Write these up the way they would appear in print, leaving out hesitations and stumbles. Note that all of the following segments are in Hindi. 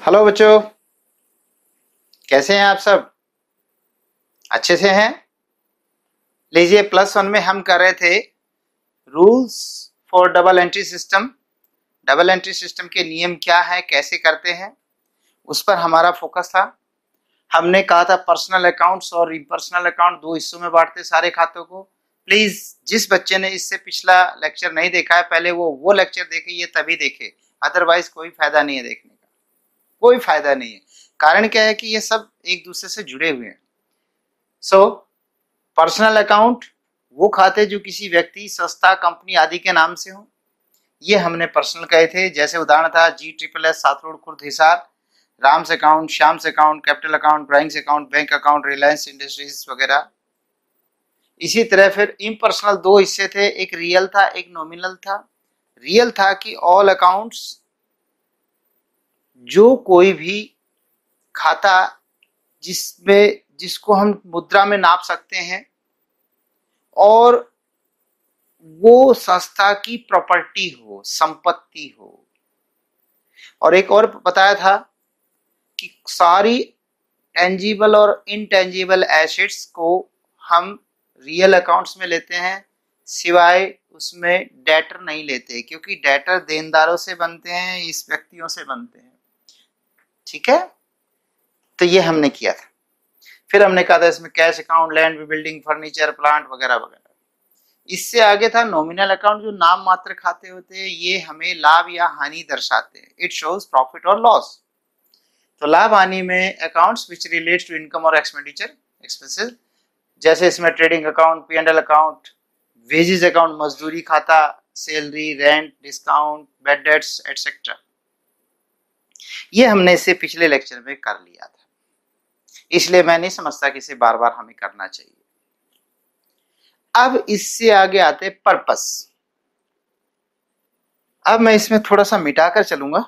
हेलो बच्चों, कैसे हैं आप सब? अच्छे से हैं? लीजिए, +1 में हम कर रहे थे rules for double entry system. Double entry system के नियम क्या है, कैसे करते हैं, उस पर हमारा फोकस था। हमने कहा था पर्सनल अकाउंट्स और इम्पर्सनल अकाउंट दो हिस्सों में बांटते सारे खातों को। प्लीज जिस बच्चे ने इससे पिछला लेक्चर नहीं देखा है, पहले वो लेक्चर देखे, ये तभी देखे, अदरवाइज कोई फायदा नहीं है देखने का, कोई फायदा नहीं है। कारण क्या है कि ये सब एक दूसरे से जुड़े हुए हैं। सो पर्सनल अकाउंट वो खाते जो किसी व्यक्ति, संस्था, कंपनी आदि के नाम से हो, ये हमने पर्सनल कहे थे। जैसे उदाहरण था GSSS 7 road Khurd Hisar, Ram's account, Shyam's account, capital account, drawings account, bank account, Reliance Industries वगैरह। इसी तरह फिर इम्पर्सनल दो हिस्से थे, एक रियल था, एक नॉमिनल था। रियल था कि ऑल अकाउंट्स, जो कोई भी खाता जिसको हम मुद्रा में नाप सकते हैं और वो संस्था की प्रॉपर्टी हो, संपत्ति हो। और एक और बताया था कि सारी टेंजिबल और इनटेंजिबल एसेट्स को हम रियल अकाउंट्स में लेते हैं, सिवाय उसमें डेटर नहीं लेते, क्योंकि डेटर देनदारों से बनते हैं, इस व्यक्तियों से बनते हैं। ठीक है, तो ये हमने किया था। फिर हमने कहा था इसमें cash account, land, building, furniture, plant वगैरह वगैरह। इससे आगे था नॉमिनल अकाउंट, जो नाम मात्र खाते होते हैं, ये हमें लाभ या हानि दर्शाते हैं। इट शोज प्रॉफिट और लॉस। तो लाभ हानि में accounts which relates to income और एक्सपेंडिचर एक्सपेंसेस, जैसे इसमें trading account, P&L account, wages account, मजदूरी खाता, salary, rent, discount, bad debts etcetera. ये हमने इससे पिछले लेक्चर में कर लिया था, इसलिए मैं नहीं समझता कि इसे बार बार हमें करना चाहिए। अब इससे आगे आते पर्पस। अब मैं इसमें थोड़ा सा मिटाकर चलूंगा।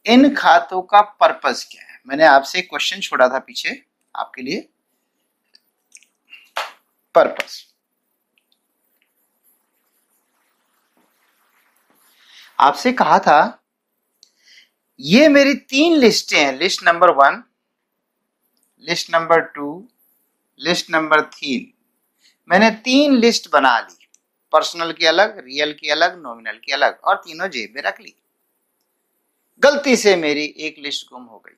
इन खातों का पर्पस क्या है? मैंने आपसे क्वेश्चन छोड़ा था पीछे आपके लिए। पर्पस, आपसे कहा था ये मेरी 3 लिस्टें हैं, list number 1, list number 2, list number 3। मैंने 3 लिस्ट बना ली, पर्सनल की अलग, रियल की अलग, नॉमिनल की अलग, और तीनों जेब में रख ली। गलती से मेरी एक लिस्ट गुम हो गई,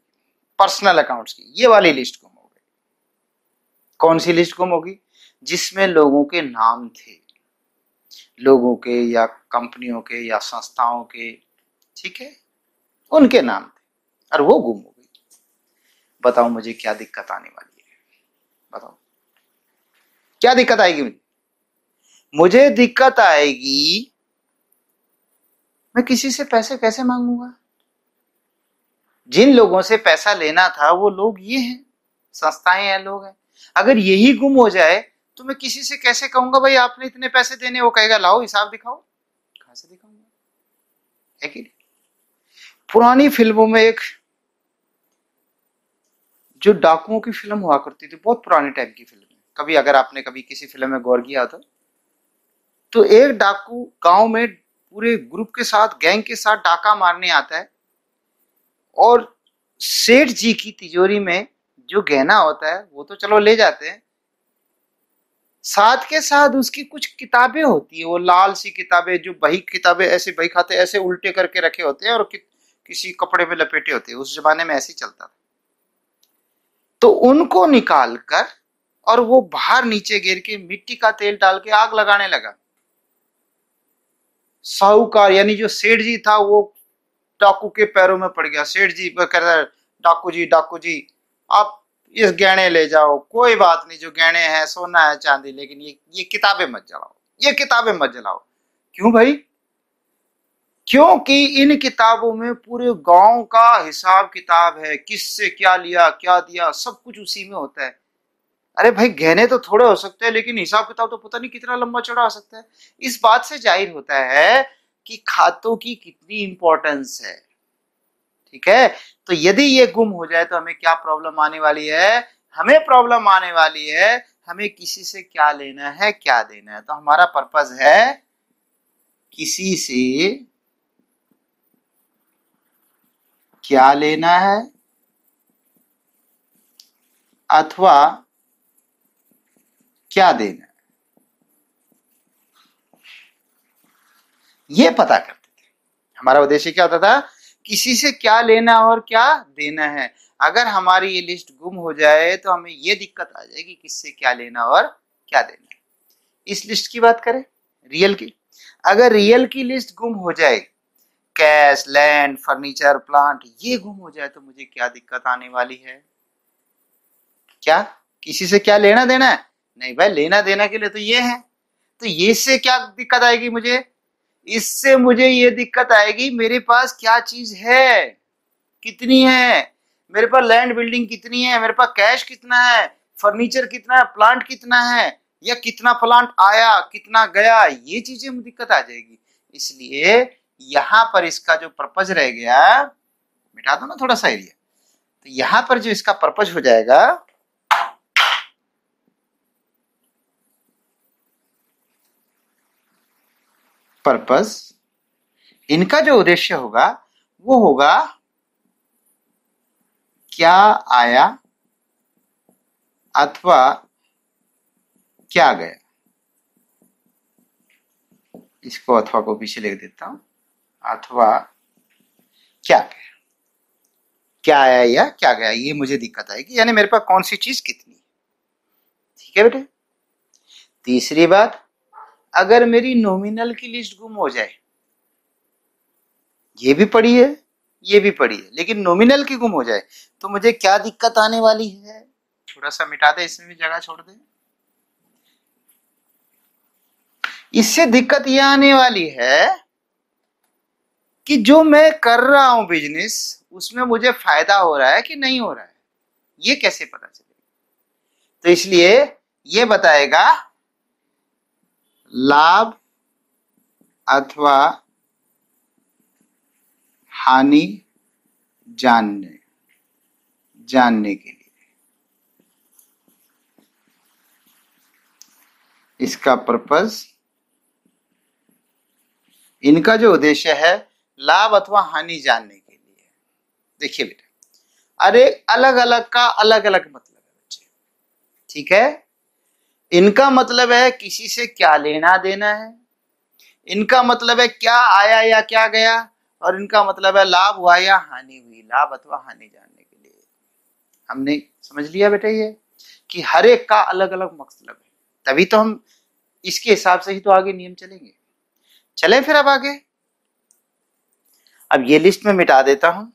पर्सनल अकाउंट्स की ये वाली लिस्ट गुम हो गई। कौन सी लिस्ट गुम होगी? जिसमें लोगों के नाम थे, लोगों के या कंपनियों के या संस्थाओं के, ठीक है, उनके नाम थे, और वो गुम हो गई। बताओ मुझे क्या दिक्कत आने वाली है? बताओ क्या दिक्कत आएगी मुझे? मुझे दिक्कत आएगी, मैं किसी से पैसे कैसे मांगूंगा? जिन लोगों से पैसा लेना था वो लोग ये हैं, संस्थाएं हैं, लोग हैं। अगर यही गुम हो जाए तो मैं किसी से कैसे कहूंगा भाई आपने इतने पैसे देने? वो कहेगा लाओ हिसाब दिखाओ। कहां से दिखाऊंगा? है कि नहीं? पुरानी फिल्मों में एक जो डाकुओं की फिल्म हुआ करती थी, बहुत पुराने टाइप की फिल्म, कभी अगर आपने कभी किसी फिल्म में गौर किया तो एक डाकू गांव में पूरे ग्रुप के साथ, गैंग के साथ डाका मारने आता है, और सेठ जी की तिजोरी में जो गहना होता है वो तो चलो ले जाते हैं, साथ के साथ उसकी कुछ किताबें होती है, वो लाल सी किताबें, जो बही किताबें, ऐसे बही खाते ऐसे उल्टे करके रखे होते हैं और किसी कपड़े में लपेटे होते हैं। उस जमाने में ऐसे ही चलता था। तो उनको निकाल कर और वो बाहर नीचे गिर के मिट्टी का तेल डाल के आग लगाने लगा। साहूकार यानी जो सेठ जी था वो डाकू के पैरों में पड़ गया। सेठ जी कह रहा है, डाकू जी आप इस गहने ले जाओ, कोई बात नहीं, जो गहने हैं सोना है चांदी, लेकिन ये किताबें मत जलाओ, ये किताबें मत जलाओ। क्यों भाई? क्योंकि इन किताबों में पूरे गांव का हिसाब किताब है, किससे क्या लिया, क्या दिया, सब कुछ उसी में होता है। अरे भाई, गहने तो थोड़े हो सकते हैं, लेकिन हिसाब किताब तो पता नहीं कितना लंबा चौड़ा हो सकता है। इस बात से जाहिर होता है कि खातों की कितनी इंपॉर्टेंस है। ठीक है, तो यदि ये गुम हो जाए तो हमें क्या प्रॉब्लम आने वाली है? हमें प्रॉब्लम आने वाली है हमें किसी से क्या लेना है, क्या देना है। तो हमारा पर्पस है किसी से क्या लेना है अथवा क्या देना है, ये पता करते थे। हमारा उद्देश्य क्या होता था, किसी से क्या लेना और क्या देना है। अगर हमारी ये लिस्ट गुम हो जाए तो हमें ये दिक्कत आ जाएगी किससे क्या लेना और क्या देना है। इस लिस्ट की बात करें, रियल की, अगर रियल की लिस्ट गुम हो जाए, कैश, लैंड, फर्नीचर, प्लांट, ये गुम हो जाए तो मुझे क्या दिक्कत आने वाली है। क्या किसी से क्या लेना देना है? नहीं भाई, लेना देना के लिए तो ये है। तो ये से क्या दिक्कत आएगी मुझे? इससे मुझे ये दिक्कत आएगी मेरे पास क्या चीज है, कितनी है, मेरे पास लैंड बिल्डिंग कितनी है, मेरे पास कैश कितना है, फर्नीचर कितना है, प्लांट कितना है, या कितना प्लांट आया कितना गया, ये चीजें में दिक्कत आ जाएगी। इसलिए यहां पर इसका जो पर्पज रह गया, मिटा दो ना थोड़ा सा एरिया, तो यहां पर जो इसका पर्पज हो जाएगा, पर्पस, इनका जो उद्देश्य होगा वो होगा क्या आया अथवा क्या गया। इसको अथवा को पीछे लिख देता हूं, अथवा क्या गया, क्या आया या क्या गया, ये मुझे दिक्कत आएगी, यानी मेरे पास कौन सी चीज कितनी है। ठीक है बेटे। तीसरी बात, अगर मेरी नॉमिनल की लिस्ट गुम हो जाए, ये भी पड़ी है ये भी पड़ी है, लेकिन नॉमिनल की गुम हो जाए तो मुझे क्या दिक्कत आने वाली है। थोड़ा सा मिटा दे, इसमें भी जगह छोड़ दे। इससे दिक्कत यह आने वाली है कि जो मैं कर रहा हूं बिजनेस, उसमें मुझे फायदा हो रहा है कि नहीं हो रहा है, ये कैसे पता चलेगा। तो इसलिए ये बताएगा लाभ अथवा हानि जानने के लिए। इसका पर्पस, इनका जो उद्देश्य है, लाभ अथवा हानि जानने के लिए। देखिए बेटा, अरे अलग अलग का अलग अलग मतलब है बच्चे, ठीक है। इनका मतलब है किसी से क्या लेना देना है, इनका मतलब है क्या आया या क्या गया, और इनका मतलब है लाभ हुआ या हानि हुई, लाभ अथवा हानि जानने के लिए। हमने समझ लिया बेटा ये कि हर एक का अलग अलग मतलब है, तभी तो हम इसके हिसाब से ही तो आगे नियम चलेंगे। चले फिर अब आगे। अब ये लिस्ट में मिटा देता हूं।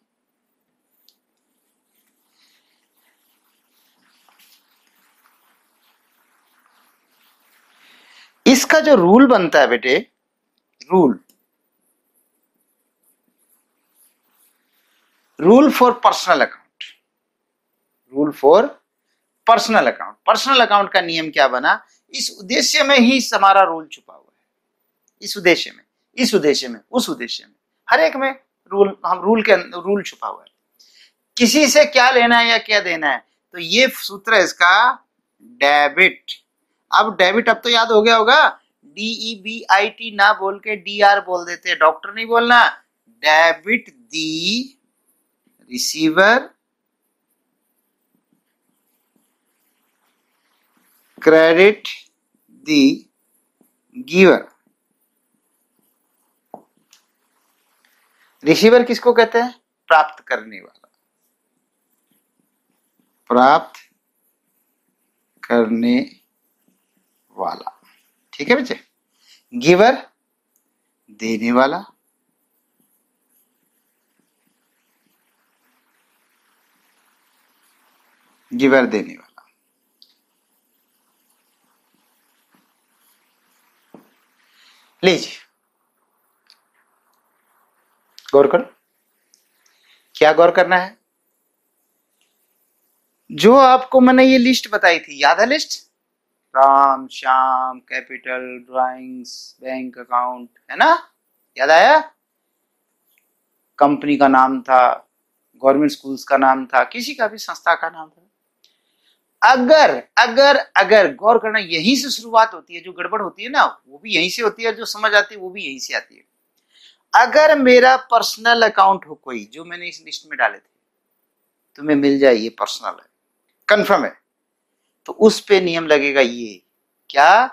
इसका जो रूल बनता है बेटे, rule for personal account, rule for personal account. Personal account का नियम क्या बना, इस उद्देश्य में ही हमारा रूल छुपा हुआ है, इस उद्देश्य में, इस उद्देश्य में, उस उद्देश्य में, हर एक में रूल, हम रूल के रूल छुपा हुआ है। किसी से क्या लेना है या क्या देना है, तो ये सूत्र है इसका, डेबिट। अब डेबिट अब तो याद हो गया होगा, DEBIT ना बोल के DR बोल देते हैं, डॉक्टर नहीं बोलना। डेबिट दी रिसीवर, क्रेडिट दी गिवर। रिसीवर किसको कहते हैं? प्राप्त करने वाला, प्राप्त करने वाला, ठीक है बच्चे। गिवर देने वाला, गिवर देने वाला। लीजिए गौर करो, क्या गौर करना है, जो आपको मैंने ये लिस्ट बताई थी, याद है list, Ram Shyam, capital, drawings, bank account, है ना, याद आया। कंपनी का नाम था, गवर्नमेंट स्कूल्स का नाम था, किसी का भी संस्था का नाम था। अगर अगर अगर गौर करना, यहीं से शुरुआत होती है, जो गड़बड़ होती है ना वो भी यहीं से होती है, जो समझ आती है वो भी यहीं से आती है। अगर मेरा पर्सनल अकाउंट हो कोई जो मैंने इस लिस्ट में डाले थे, तुम्हें मिल जाए ये पर्सनल है, कंफर्म है, तो उस पे नियम लगेगा ये क्या,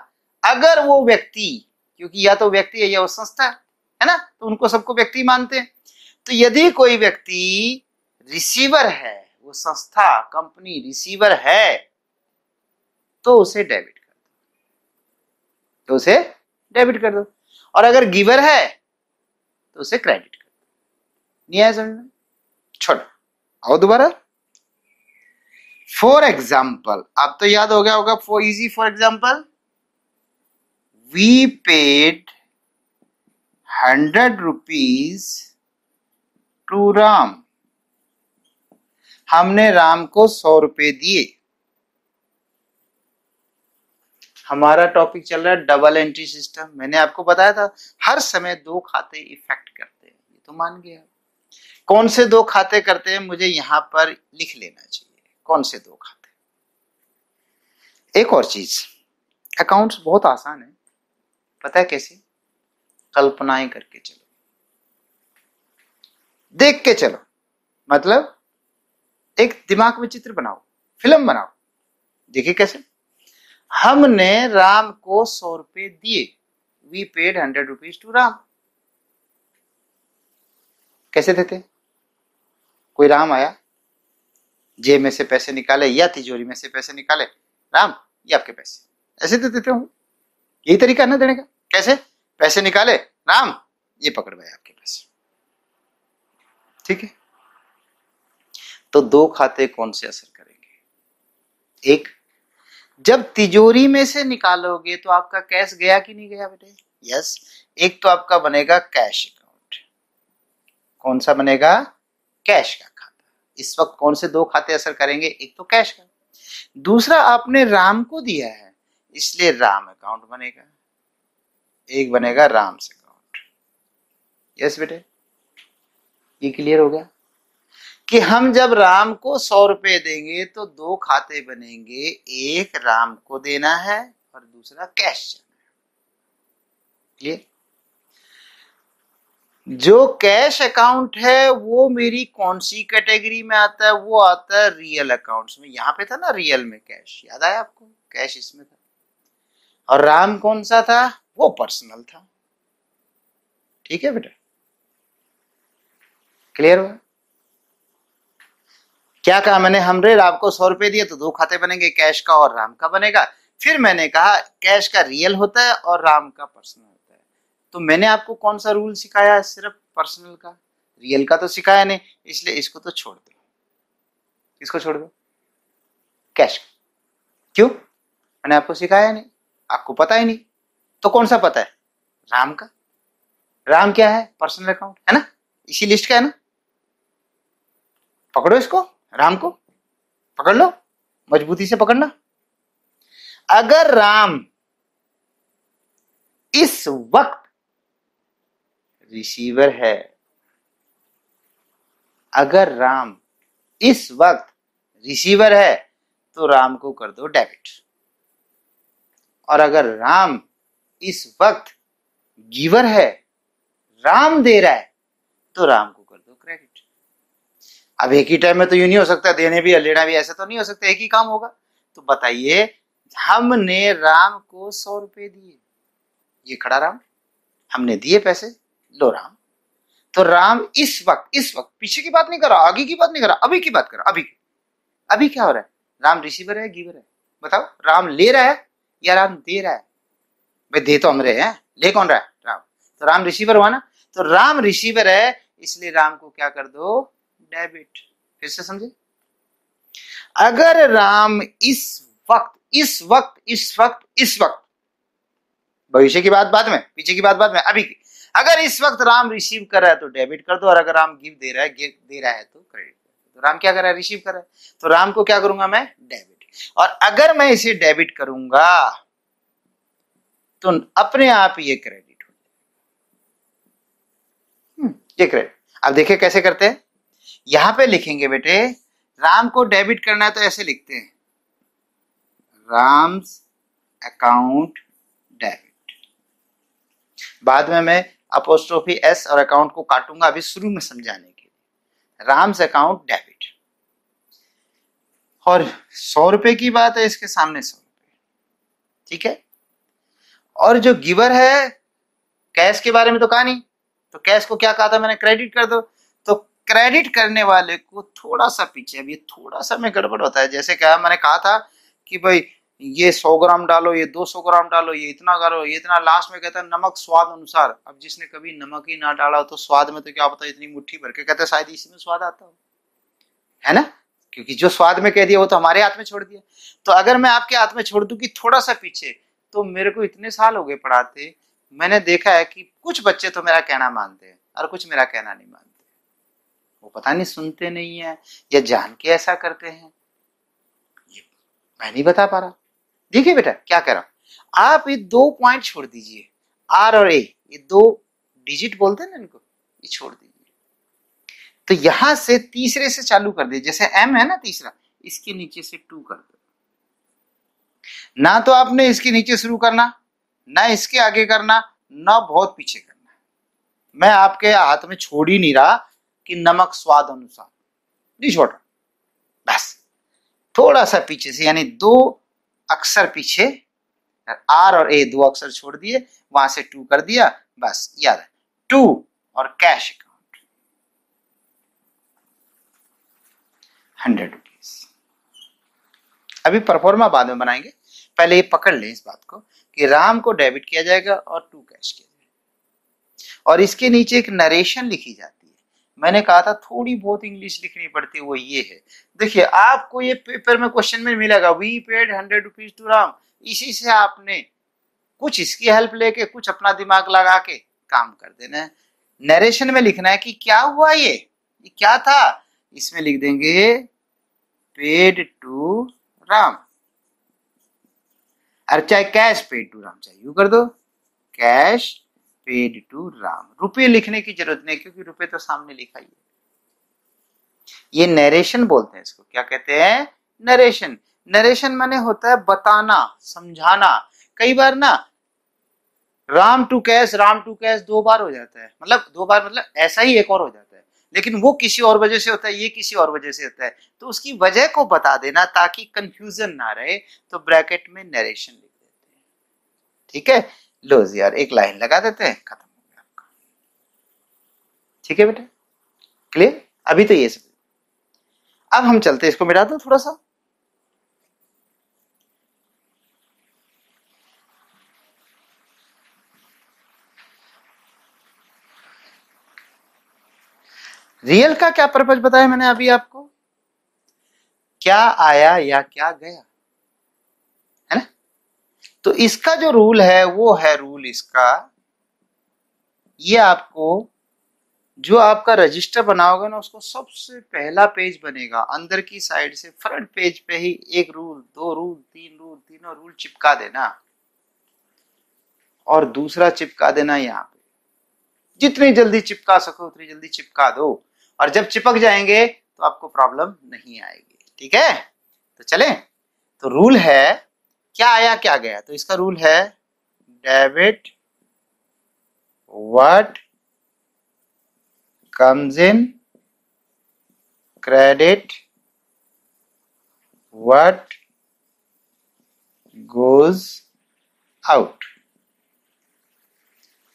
अगर वो व्यक्ति, क्योंकि या तो व्यक्ति है या वो संस्था है ना, तो उनको सबको व्यक्ति मानते हैं, तो यदि कोई व्यक्ति रिसीवर है, वो संस्था कंपनी रिसीवर है, तो उसे डेबिट कर दो, तो उसे डेबिट कर दो, और अगर गिवर है तो उसे क्रेडिट कर दो। नहीं आया समझ में? छोड़ो, आओ दोबारा। फॉर एग्जाम्पल, अब तो याद हो गया होगा, for easy, for example, we paid 100 rupees to Ram, हमने राम को 100 रुपए दिए। हमारा टॉपिक चल रहा है डबल एंट्री सिस्टम। मैंने आपको बताया था हर समय दो खाते इफेक्ट करते हैं, ये तो मान गया। कौन से दो खाते करते हैं मुझे यहां पर लिख लेना चाहिए, कौन से दो खाते। एक और चीज, अकाउंट्स बहुत आसान है, पता है कैसे? कल्पनाएं करके चलो, देख के चलो, मतलब एक दिमाग में चित्र बनाओ, फिल्म बनाओ। देखिए कैसे, हमने राम को 100 रुपए दिए, we paid 100 rupees to Ram. कैसे देते? कोई राम आया, जेब में से पैसे निकाले या तिजोरी में से पैसे निकाले, राम ये आपके पैसे, ऐसे दे देते हो। यही तरीका है ना देने का। कैसे? पैसे निकाले, राम ये पकड़ भाई आपके पैसे, ठीक है। तो दो खाते कौन से असर करेंगे? एक, जब तिजोरी में से निकालोगे तो आपका कैश गया कि नहीं गया बेटे? यस। एक तो आपका बनेगा कैश अकाउंट। कौन सा बनेगा? कैश का खाता। इस वक्त कौन से दो खाते असर करेंगे? एक तो कैश का, दूसरा आपने राम को दिया है इसलिए राम अकाउंट बनेगा, एक बनेगा राम्स अकाउंट। यस बेटे, ये क्लियर हो गया कि हम जब राम को 100 रुपए देंगे तो दो खाते बनेंगे, एक राम को देना है और दूसरा कैश जाना है। क्लियर? जो कैश अकाउंट है वो मेरी कौन सी कैटेगरी में आता है? वो आता है रियल अकाउंट्स में। यहां पे था ना रियल में कैश, याद आया आपको? कैश इसमें था। और राम कौन सा था? वो पर्सनल था। ठीक है बेटा, क्लियर हुआ? क्या कहा मैंने? हमने राम को 100 रुपए दिए तो दो खाते बनेंगे, कैश का और राम का बनेगा। फिर मैंने कहा कैश का रियल होता है और राम का पर्सनल होता है। तो मैंने आपको कौन सा रूल सिखाया? सिर्फ पर्सनल का, रियल का तो सिखाया नहीं, इसलिए इसको तो छोड़ दो। इसको छोड़ दो, कैश। क्यों? मैंने आपको सिखाया नहीं, आपको पता ही नहीं। तो कौन सा पता है? राम का। राम क्या है? पर्सनल अकाउंट है ना, इसी लिस्ट का है ना। पकड़ो इसको, राम को पकड़ लो, मजबूती से पकड़ना। अगर राम इस वक्त रिसीवर है, अगर राम इस वक्त रिसीवर है तो राम को कर दो डेबिट, और अगर राम इस वक्त गिवर है, राम दे रहा है, तो राम को कर दो क्रेडिट। अब एक ही टाइम में तो यूं नहीं हो सकता, देने भी और लेना भी ऐसा तो नहीं हो सकता, एक ही काम होगा। तो बताइए, हमने राम को 100 रुपए दिए, ये खड़ा राम, हमने दिए पैसे, लो राम। तो राम इस वक्त पीछे की बात नहीं कर रहा, आगे की बात नहीं कर रहा, अभी की बात कर रहा। अभी क्या हो रहा है? राम रिसीवर है, गिवर है? बताओ, राम ले रहा है या राम दे रहा है? भाई दे तो हम रहे हैं, ले कौन रहा है? राम। तो राम रिसीवर हुआ ना, तो राम रिसीवर है इसलिए राम को क्या कर दो? डेबिट। फिर से समझे? अगर राम इस वक्त, भविष्य की बात बाद में, पीछे की बात बाद में, अभी की, अगर इस वक्त राम रिसीव कर रहा है तो डेबिट कर दो, और अगर राम गिव दे रहा है तो क्रेडिट कर दो। तो राम क्या कर रहा है? रिसीव कर रहा है, तो राम को क्या करूंगा मैं? डेबिट। और अगर मैं इसे डेबिट करूंगा तो अपने आप ये क्रेडिट हो जाएगा। ये क्रेडिट। अब देखिए कैसे करते हैं, यहां पे लिखेंगे बेटे, राम को डेबिट करना है तो ऐसे लिखते हैं, राम्स अकाउंट डेबिट। बाद में मैं अपोस्ट्रोफी एस और अकाउंट को काटूंगा अभी शुरू में समझाने के लिए। राम्स अकाउंट डेबिट, और 100 रुपए की बात है, इसके सामने 100 रुपए, ठीक है। और जो गिवर है, कैश के बारे में तो कहा नहीं, तो कैश को क्या कहा था मैंने, क्रेडिट कर दो। तो क्रेडिट करने वाले को थोड़ा सा पीछे, अब ये थोड़ा सा में गड़बड़ होता है। जैसे क्या मैंने कहा था कि भाई ये 100 ग्राम डालो, ये 200 ग्राम डालो, ये इतना करो, ये इतना, लास्ट में कहता है नमक स्वाद अनुसार। अब जिसने कभी नमक ही ना डाला हो तो स्वाद में तो क्या पता, इतनी मुट्ठी भर के कहते शायद इसी में स्वाद आता हो, है ना, क्योंकि जो स्वाद में कह दिया वो तो हमारे हाथ में छोड़ दिया। तो अगर मैं आपके हाथ में छोड़ दूं कि थोड़ा सा पीछे, तो मेरे को इतने साल हो गए पढ़ाते, मैंने देखा है कि कुछ बच्चे तो मेरा कहना मानते हैं और कुछ मेरा कहना नहीं मानते। वो पता नहीं सुनते नहीं है या जान के ऐसा करते हैं, ये मैं नहीं बता पा रहा। देखिए बेटा क्या कह रहा हूं, आप ये 2 पॉइंट छोड़ दीजिए, आर और ए, ये 2 डिजिट बोलते हैं ना इनको, ये छोड़ दीजिए। तो यहां से तीसरे से चालू कर दीजिए, जैसे एम है ना तीसरा, इसके नीचे से 2 कर दो। ना तो आपने इसके नीचे शुरू करना, ना इसके आगे करना, ना बहुत पीछे करना। मैं आपके हाथ में छोड़ ही नहीं रहा कि नमक स्वाद अनुसार, नहीं छोड़ रहा, बस थोड़ा सा पीछे से, यानी 2 अक्षर पीछे, आर और ए 2 अक्षर छोड़ दिए, वहां से 2 कर दिया, बस याद है 2 और कैश अकाउंट 100 रुपीज। अभी परफॉर्मा बाद में बनाएंगे, पहले ये पकड़ लें इस बात को कि राम को डेबिट किया जाएगा और 2 कैश किया जाएगा। और इसके नीचे एक नरेशन लिखी जाती है। मैंने कहा था थोड़ी बहुत इंग्लिश लिखनी पड़ती है, वो ये है, देखिए आपको ये पेपर में क्वेश्चन में मिलेगा, we paid 100 rupees to Ram. इसी से आपने कुछ इसकी हेल्प लेके, कुछ अपना दिमाग लगा के काम कर देना है। नरेशन में लिखना है कि क्या हुआ, ये क्या था, इसमें लिख देंगे पेड टू राम, और चाहे कैश पेड टू राम, चाहे यू कर दो कैश पेड टू राम। रुपये लिखने की जरूरत नहीं, क्योंकि रुपये तो सामने लिखा ही है। ये नरेशन बोलते हैं इसको, क्या कहते हैं, नरेशन। नरेशन माने होता है बताना, समझाना। कई बार ना राम टू कैश 2 बार हो जाता है, मतलब 2 बार मतलब ऐसा ही एक और हो जाता है, लेकिन वो किसी और वजह से होता है, ये किसी और वजह से होता है। तो उसकी वजह को बता देना ताकि कंफ्यूजन ना रहे, तो ब्रैकेट में नरेशन लिख देते हैं, ठीक है। लो जी यार, एक लाइन लगा देते हैं, खत्म हो गया आपका, ठीक है बेटा, क्लियर। अभी तो ये सब, अब हम चलते, इसको मिटा दो थोड़ा सा। रियल का क्या पर्पज बताया मैंने अभी आपको, क्या आया या क्या गया, है ना। तो इसका जो रूल है वो है रूल इसका, ये आपको जो आपका रजिस्टर बनाओगे ना, उसको सबसे पहला पेज बनेगा, अंदर की साइड से फ्रंट पेज पे ही 1 रूल 2 रूल 3 रूल, तीनों रूल चिपका देना, और दूसरा चिपका देना यहाँ पे। जितनी जल्दी चिपका सको उतनी जल्दी चिपका दो, और जब चिपक जाएंगे तो आपको प्रॉब्लम नहीं आएगी, ठीक है। तो चले, तो रूल है क्या आया क्या गया, तो इसका रूल है debit what comes in, credit what goes out.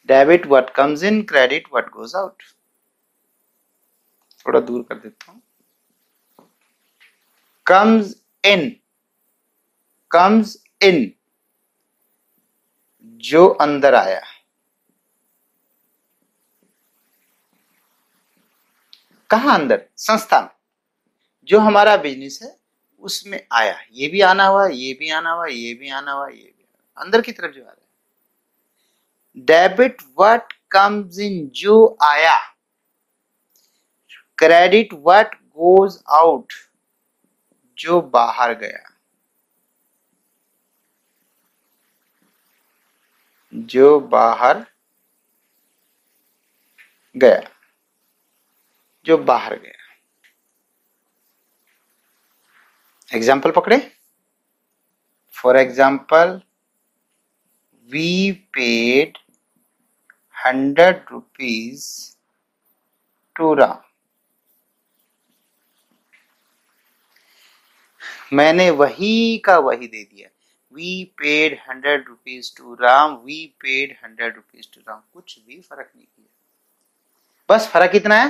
Debit what comes in, credit what goes out. थोड़ा दूर कर देता हूं, कम्स इन, कम्स इन जो अंदर आया, कहां अंदर, संस्था में, जो हमारा बिजनेस है उसमें आया, ये भी आना हुआ, ये भी आना हुआ, ये भी आना हुआ, ये भी अंदर की तरफ जो आ रहा है। डेबिट व्हाट कम्स इन जो आया, क्रेडिट व्हाट गोज आउट जो बाहर गया, जो बाहर गया, जो बाहर गया। एग्जाम्पल पकड़े, for example we paid ₹100 to Ram. मैंने वही का वही दे दिया। We paid ₹100 to Ram, we paid ₹100 to Ram. कुछ भी फर्क नहीं किया। बस फर्क इतना है,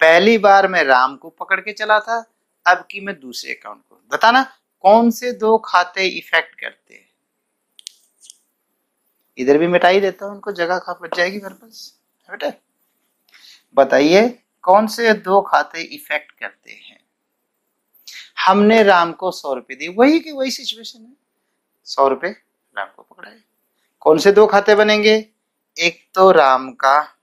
पहली बार मैं राम को पकड़ के चला था, अब की मैं दूसरे अकाउंट को। बताना कौन से दो खाते इफेक्ट करते हैं। इधर भी मिटा ही देता हूं, उनको जगह खा बच जाएगी मेरे पास। बेटा बताइए कौन से दो खाते इफेक्ट करते हैं। हमने राम को ₹100 दिए, वही की वही सिचुएशन है। ₹100 राम को पकड़ाए। कौन से दो खाते बनेंगे? एक तो राम का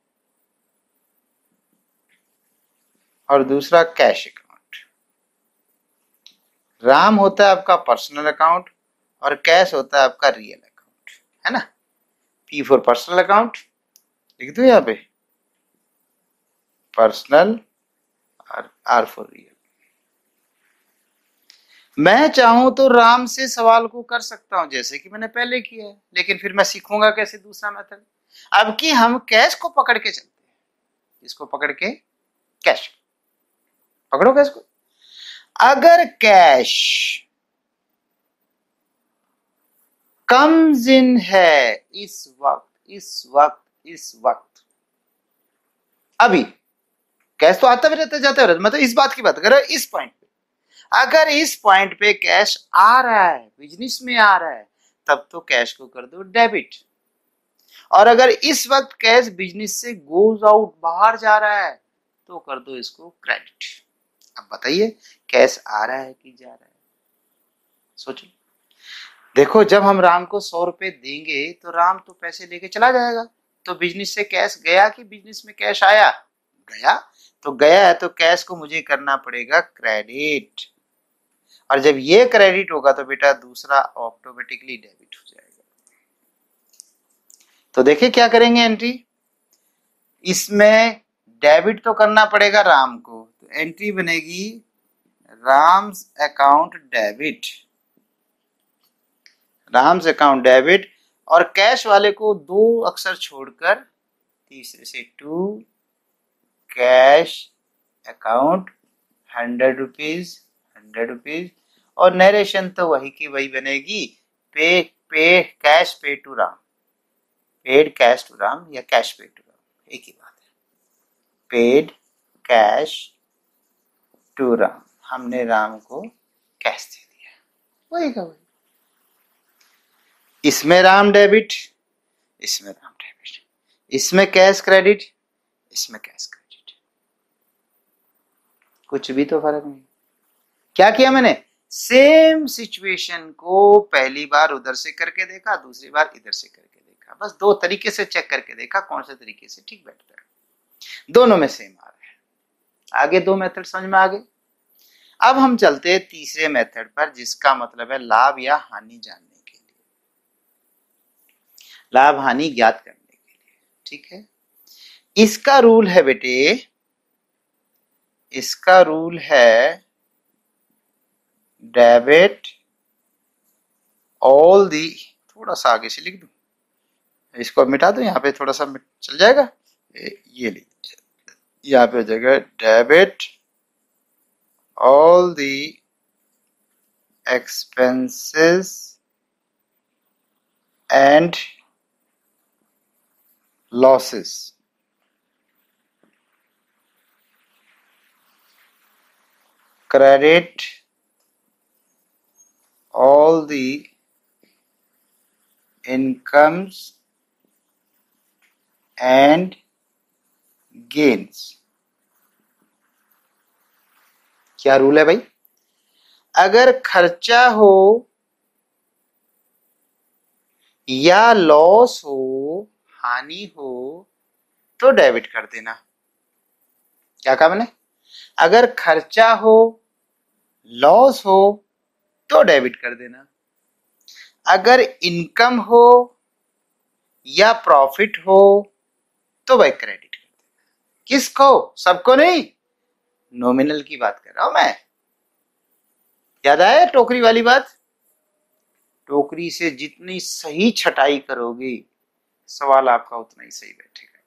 और दूसरा कैश अकाउंट। राम होता है आपका पर्सनल अकाउंट और कैश होता है आपका रियल अकाउंट, है ना। P फॉर पर्सनल अकाउंट लिख दो यहाँ पे, पर्सनल, और R फॉर रियल। मैं चाहूं तो राम से सवाल को कर सकता हूं जैसे कि मैंने पहले किया है, लेकिन फिर मैं सीखूंगा कैसे दूसरा मेथड। अब कि हम कैश को पकड़ के चलते हैं। इसको पकड़ के, कैश पकड़ो कैश को। अगर कैश कम्स इन है इस वक्त, अभी कैश तो आता भी रहता जाता है, मतलब इस बात की बात कर रहा है, इस पॉइंट पे। अगर इस पॉइंट पे कैश आ रहा है, बिजनेस में आ रहा है, तब तो कैश को कर दो डेबिट। और अगर इस वक्त कैश बिजनेस से गोज आउट, बाहर जा रहा है, तो कर दो इसको क्रेडिट। अब बताइए कैश आ रहा है कि जा रहा है, सोचो। देखो जब हम राम को ₹100 देंगे तो राम तो पैसे लेके चला जाएगा, तो बिजनेस से कैश गया कि बिजनेस में कैश आया? गया। तो गया है तो कैश को मुझे करना पड़ेगा क्रेडिट, और जब ये क्रेडिट होगा तो बेटा दूसरा ऑटोमेटिकली डेबिट हो जाएगा। तो देखिए क्या करेंगे एंट्री, इसमें डेबिट तो करना पड़ेगा राम को, तो एंट्री बनेगी Ram's account debit, Ram's account debit. और कैश वाले को 2 अक्षर छोड़कर तीसरे से टू कैश अकाउंट ₹100, और नरेशन तो वही की वही बनेगी, pay cash pay to Ram, paid cash to Ram या कैश पे टू राम, एक ही बात है। पेड कैश टू राम, हमने राम को कैश दे दिया, वही का वही। इसमें राम डेबिट, इसमें राम डेबिट, इसमें कैश क्रेडिट, इसमें कैश क्रेडिट, कुछ भी तो फर्क नहीं। क्या किया मैंने? सेम सिचुएशन को पहली बार उधर से करके देखा, दूसरी बार इधर से करके देखा, बस 2 तरीके से चेक करके देखा कौन से तरीके से ठीक बैठता है। दोनों में सेम आ रहा है। आगे 2 मेथड समझ में आ गए। अब हम चलते हैं तीसरे मेथड पर, जिसका मतलब है लाभ या हानि जानने के लिए, लाभ हानि ज्ञात करने के लिए। ठीक है, इसका रूल है बेटे, इसका रूल है डेबिट ऑल दी, थोड़ा सा आगे से लिख दूं, इसको मिटा दो, यहाँ पे थोड़ा सा चल जाएगा, ये लीजिए, यहाँ पे हो जाएगा debit all the expenses and losses, credit all the incomes and gains। क्या रूल है भाई? अगर खर्चा हो या लॉस हो, हानि हो, तो डेबिट कर देना। क्या कहा मैंने? अगर खर्चा हो, लॉस हो, तो डेबिट कर देना। अगर इनकम हो या प्रॉफिट हो तो भाई क्रेडिट कर देना। किसको? सबको नहीं, नॉमिनल की बात कर रहा हूं मैं। याद आया टोकरी वाली बात? टोकरी से जितनी सही छटाई करोगे, सवाल आपका उतना ही सही बैठेगा।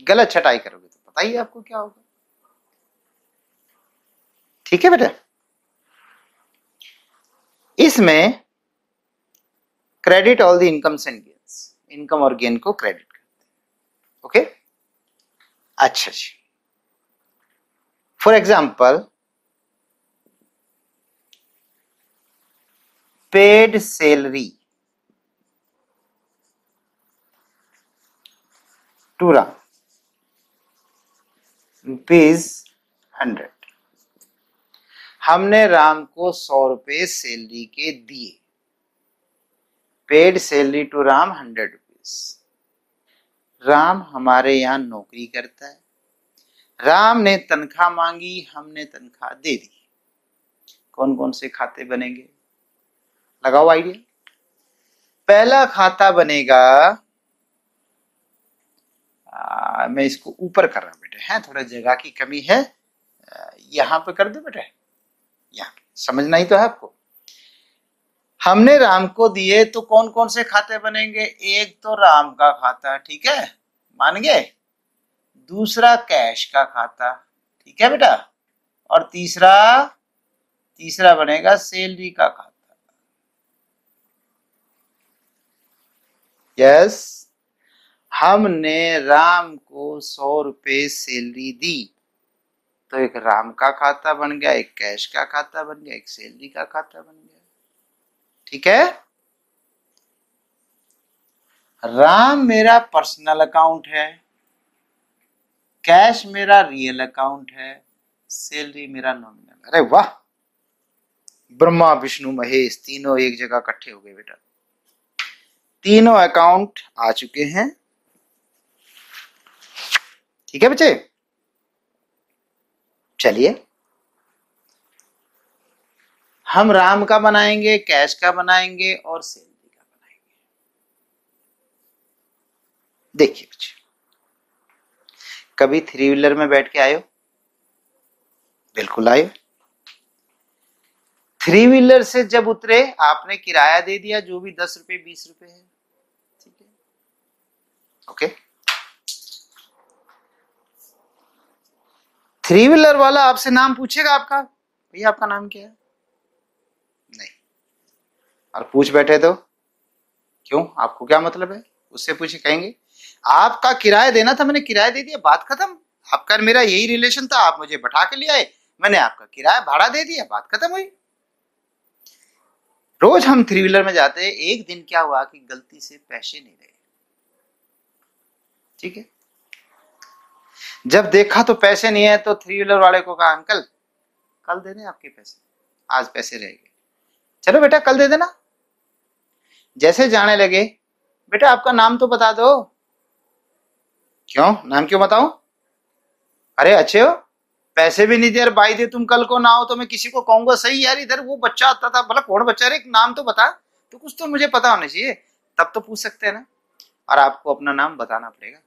गलत छटाई करोगे तो पता ही है आपको क्या होगा। ठीक है बेटा, इसमें credit all the incomes and gains, income और गेन को क्रेडिट करते हैं। ओके, अच्छा जी। For example, paid salary to Ram ₹100। हमने राम को 100 सैलरी के दिए। Paid salary to Ram ₹100। Ram हमारे यहां नौकरी करता है, राम ने तनख्वाह मांगी, हमने तनख्वाह दे दी। कौन कौन से खाते बनेंगे, लगाओ आइडिया। पहला खाता बनेगा, मैं इसको ऊपर कर रहा हूं बेटे, है थोड़ा जगह की कमी है, यहां पे कर दो बेटे, यहां समझना ही तो है आपको। हमने राम को दिए तो कौन कौन से खाते बनेंगे, एक तो राम का खाता, ठीक है, मान गए। दूसरा कैश का खाता, ठीक है बेटा। और तीसरा बनेगा सैलरी का खाता। यस, हमने राम को 100 सैलरी दी तो एक राम का खाता बन गया, एक कैश का खाता बन गया, एक सैलरी का खाता बन गया। ठीक है, राम मेरा पर्सनल अकाउंट है, कैश मेरा रियल अकाउंट है, सैलरी मेरा नॉमिनल। अरे वाह, ब्रह्मा विष्णु महेश तीनों एक जगह इकट्ठे हो गए बेटा। तीनों अकाउंट आ चुके हैं। ठीक है बच्चे, चलिए हम राम का बनाएंगे, कैश का बनाएंगे और सैलरी का बनाएंगे। देखिए बच्चे, कभी 3 व्हीलर में बैठ के आयो? बिल्कुल आयो। 3 व्हीलर से जब उतरे आपने किराया दे दिया, जो भी 10 रुपए 20 रुपए है, ठीक है, ओके। 3 व्हीलर वाला आपसे नाम पूछेगा आपका, भैया आपका नाम क्या है? नहीं। और पूछ बैठे तो क्यों, आपको क्या मतलब है उससे पूछे, कहेंगे आपका किराया देना था, मैंने किराया दे दिया, बात खत्म। आपका मेरा यही रिलेशन था, आप मुझे बैठा के ले आए, मैंने आपका किराया भाड़ा दे दिया, बात खत्म हुई। रोज हम 3 व्हीलर में जाते हैं, एक दिन क्या हुआ कि गलती से पैसे नहीं रहे, ठीक है। जब देखा तो पैसे नहीं है तो 3 व्हीलर वाले को कहा, अंकल कल दे दें आपके पैसे, आज पैसे रह गए। चलो बेटा कल दे देना। जैसे जाने लगे, बेटा आपका नाम तो बता दो। क्यों, नाम क्यों बताऊं? अरे अच्छे हो, पैसे भी नहीं दे, यार भाई दे, तुम कल को ना हो तो मैं किसी को कहूंगा, सही यार इधर वो बच्चा आता था, भला कौन बच्चा रे, नाम तो बता, तो कुछ तो मुझे पता होना चाहिए, तब तो पूछ सकते हैं ना। और आपको अपना नाम बताना पड़ेगा।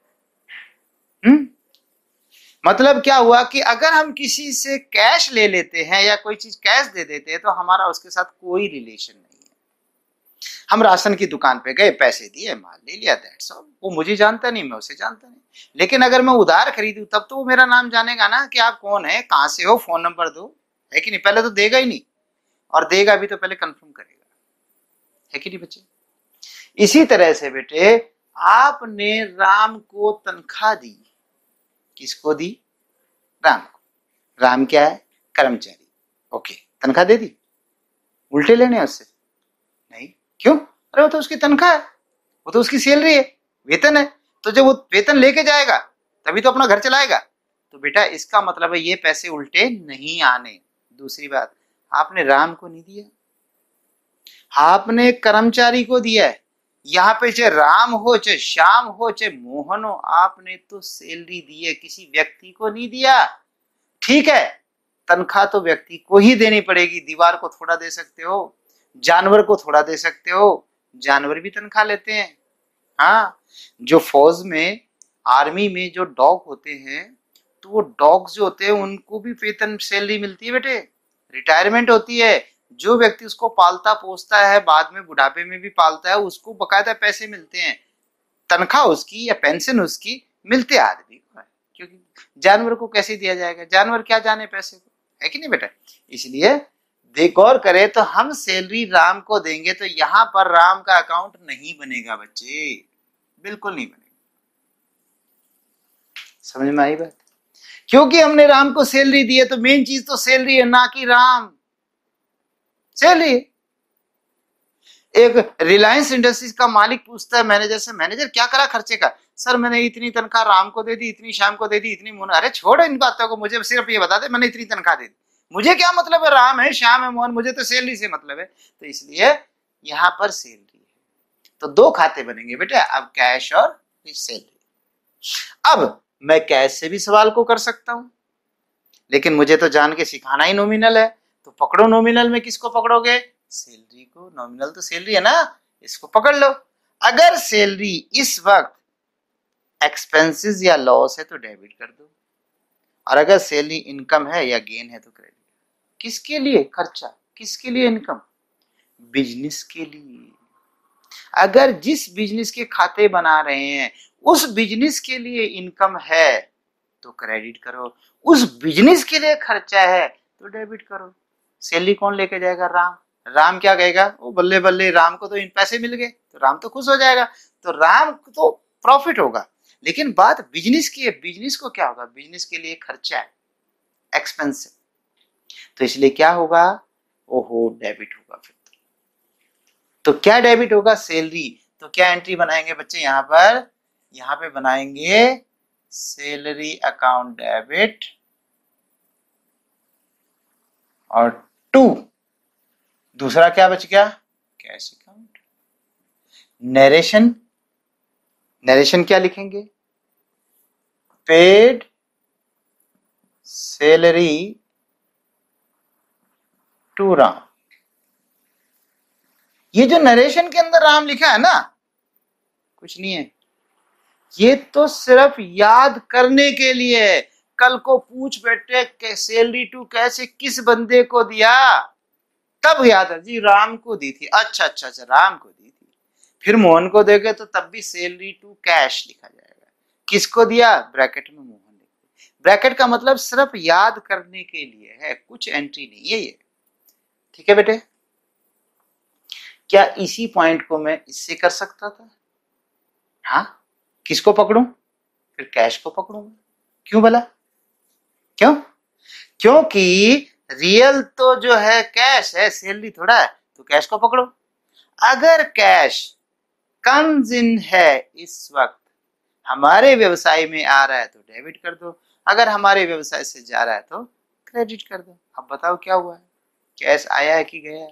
मतलब क्या हुआ कि अगर हम किसी से कैश ले लेते हैं या कोई चीज कैश दे देते हैं तो हमारा उसके साथ कोई रिलेशन नहीं है। हम राशन की दुकान पे गए, पैसे दिए, माल ले लिया, दैट्स ऑल। वो मुझे जानता नहीं, मैं उसे जानता नहीं। लेकिन अगर मैं उधार खरीदूं तब तो वो मेरा नाम जानेगा ना, कि आप कौन है, कहां से हो, फोन नंबर दो, है कि नहीं? पहले तो देगा ही नहीं, और देगा भी तो पहले कंफर्म करेगा, है कि नहीं बच्चे? इसी तरह से बेटे, आपने राम को तनख्वाह दी, किसको दी? राम को। राम क्या है? कर्मचारी, ओके, तनख्वाह दे दी, उल्टे लेने हैं उससे? नहीं। क्यों? अरे वो तो उसकी तनख्वाह है, वो तो उसकी सैलरी है, वेतन है, तो जब वो वेतन लेके जाएगा तभी तो अपना घर चलाएगा। तो बेटा इसका मतलब है ये पैसे उल्टे नहीं आने। दूसरी बात, आपने राम को नहीं दिया, आपने कर्मचारी को दिया है। यहाँ पे चाहे राम हो, चाहे श्याम हो, चाहे मोहन हो, आपने तो सैलरी दी है, किसी व्यक्ति को नहीं दिया। ठीक है, तनख्वाह तो व्यक्ति को ही देनी पड़ेगी, दीवार को थोड़ा दे सकते हो, जानवर को थोड़ा दे सकते हो, जानवर भी तनख्वाह लेते हैं। हाँ, जो फौज में, आर्मी में जो डॉग होते हैं, तो वो डॉग्स जो होते हैं उनको भी वेतन, सैलरी मिलती है बेटे, रिटायरमेंट होती है। जो व्यक्ति उसको पालता पोसता है, बाद में बुढ़ापे में भी पालता है, उसको बकायदा पैसे मिलते हैं, तनख्वाह उसकी या पेंशन उसकी मिलते आदमी को है, क्योंकि जानवर को कैसे दिया जाएगा, जानवर क्या जाने पैसे को, है कि नहीं बेटा। इसलिए गौर करें तो हम सैलरी राम को देंगे तो यहां पर राम का अकाउंट नहीं बनेगा बच्चे, बिल्कुल नहीं बनेगा। समझ में आई बात, क्योंकि हमने राम को सैलरी दी है तो मेन चीज तो सैलरी है, ना कि राम। सैलरी, एक रिलायंस इंडस्ट्रीज का मालिक पूछता है मैनेजर से, मैनेजर क्या करा खर्चे का, सर मैंने इतनी तनख्वाह राम को दे दी, इतनी शाम को दे दी, इतनी मोहन। अरे छोड़ इन बातों को, मुझे सिर्फ ये बता दे मैंने इतनी तनख्वाह दे दी, मुझे क्या मतलब है, राम है श्याम है मोहन, मुझे तो सैलरी से मतलब है। तो इसलिए यहां पर सैलरी है, तो दो खाते बनेंगे बेटा, अब कैश और सैलरी। अब मैं कैश से भी सवाल को कर सकता हूं, लेकिन मुझे तो जान के सिखाना ही नॉमिनल है, तो पकड़ो नॉमिनल में किसको पकड़ोगे, सैलरी को। नॉमिनल तो सैलरी है ना, इसको पकड़ लो। अगर सैलरी इस वक्त एक्सपेंसेस या लॉस है तो डेबिट कर दो, और अगर सैलरी इनकम है या गेन है तो क्रेडिट। किसके लिए खर्चा, किसके लिए इनकम, बिजनेस के लिए। अगर जिस बिजनेस के खाते बना रहे हैं उस बिजनेस के लिए इनकम है तो क्रेडिट करो, उस बिजनेस के लिए खर्चा है तो डेबिट करो। सैलरी कौन लेके जाएगा, राम। राम क्या कहेगा, ओ बल्ले बल्ले, राम को तो इन पैसे मिल गए, तो राम तो खुश हो जाएगा, तो राम को तो प्रॉफिट होगा। लेकिन बात बिजनेस की है, बिजनेस को क्या होगा, बिजनेस के लिए खर्चा है, एक्सपेंस है, तो इसलिए क्या होगा, ओहो डेबिट होगा। फिर तो क्या डेबिट होगा, सैलरी। तो क्या एंट्री बनाएंगे बच्चे यहां पर, यहां पे बनाएंगे सैलरी अकाउंट डेबिट और 2 दूसरा क्या बच गया, कैश अकाउंट। नरेशन, नरेशन क्या लिखेंगे, पेड सैलरी टू राम। ये जो नरेशन के अंदर राम लिखा है ना, कुछ नहीं है, ये तो सिर्फ याद करने के लिए है। कल को पूछ बैठे सैलरी टू कैसे किस बंदे को दिया, तब याद है जी राम को दी थी, अच्छा अच्छा अच्छा राम को दी थी। फिर मोहन को देगे तो तब भी सैलरी टू कैश लिखा जाएगा, किसको दिया, ब्रैकेट में मोहन लिखा। ब्रैकेट का मतलब सिर्फ याद करने के लिए है, कुछ एंट्री नहीं है ये, ठीक है बेटे। क्या इसी पॉइंट को मैं इससे कर सकता था, हाँ, किसको पकड़ूं, फिर कैश को पकड़ूंगा। क्यों भला, क्यों, क्योंकि रियल तो जो है कैश है, सैलरी थोड़ा है, तो कैश को पकड़ो। अगर कैश कम्स इन है इस वक्त, हमारे व्यवसाय में आ रहा है तो डेबिट कर दो, अगर हमारे व्यवसाय से जा रहा है तो क्रेडिट कर दो। अब बताओ क्या हुआ है, कैश आया है कि गया है,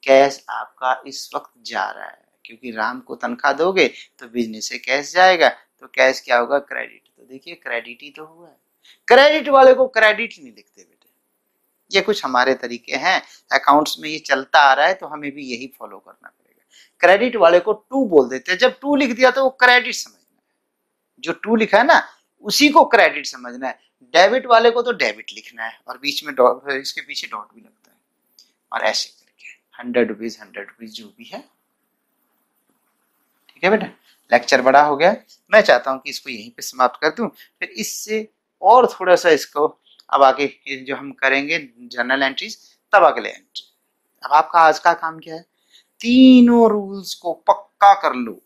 कैश आपका इस वक्त जा रहा है, क्योंकि राम को तनख्वाह दोगे तो बिजनेस से कैश जाएगा, तो कैश क्या होगा, क्रेडिट। तो देखिए क्रेडिट ही तो हुआ है, क्रेडिट वाले को क्रेडिट नहीं लिखते बेटे, ये कुछ हमारे तरीके हैं, अकाउंट्स में ये चलता आ रहा है तो हमें भी यही फॉलो करना पड़ेगा। क्रेडिट वाले को टू बोल देते हैं, जब टू लिख दिया तो वो क्रेडिट समझना है, जो टू लिखा है ना उसी को क्रेडिट समझना है। डेबिट वाले को तो डेबिट लिखना है, और बीच में डॉट, इसके पीछे डॉट भी लगता है, और ऐसे करके 100 रुपीज 100 रुपीज जो भी है, ठीक है बेटा। लेक्चर बड़ा हो गया, मैं चाहता हूं कि इसको यहीं पे समाप्त कर दूं, फिर इससे और थोड़ा सा इसको अब आगे जो हम करेंगे जर्नल एंट्रीज, तब अगले एंट्री। अब आपका आज का काम क्या है, तीनों रूल्स को पक्का कर लो।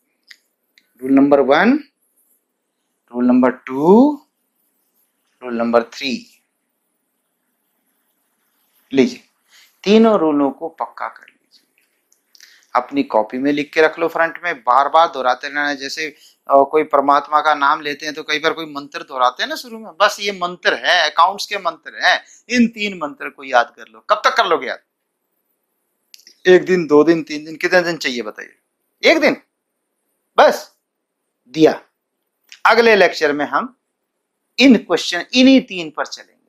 Rule number 1, rule number 2, rule number 3। लीजिए तीनों रूलों को पक्का कर लीजिए, अपनी कॉपी में लिख के रख लो फ्रंट में, बार बार दोहराते रहना। जैसे कोई परमात्मा का नाम लेते हैं तो कई बार कोई मंत्र दोहराते हैं ना शुरू में, बस ये मंत्र है, अकाउंट्स के मंत्र हैं, इन 3 मंत्र को याद कर लो। कब तक कर लोगे याद, 1 दिन 2 दिन 3 दिन, कितने दिन चाहिए बताइए, 1 दिन बस दिया। अगले लेक्चर में हम इन क्वेश्चन इन्हीं 3 पर चलेंगे।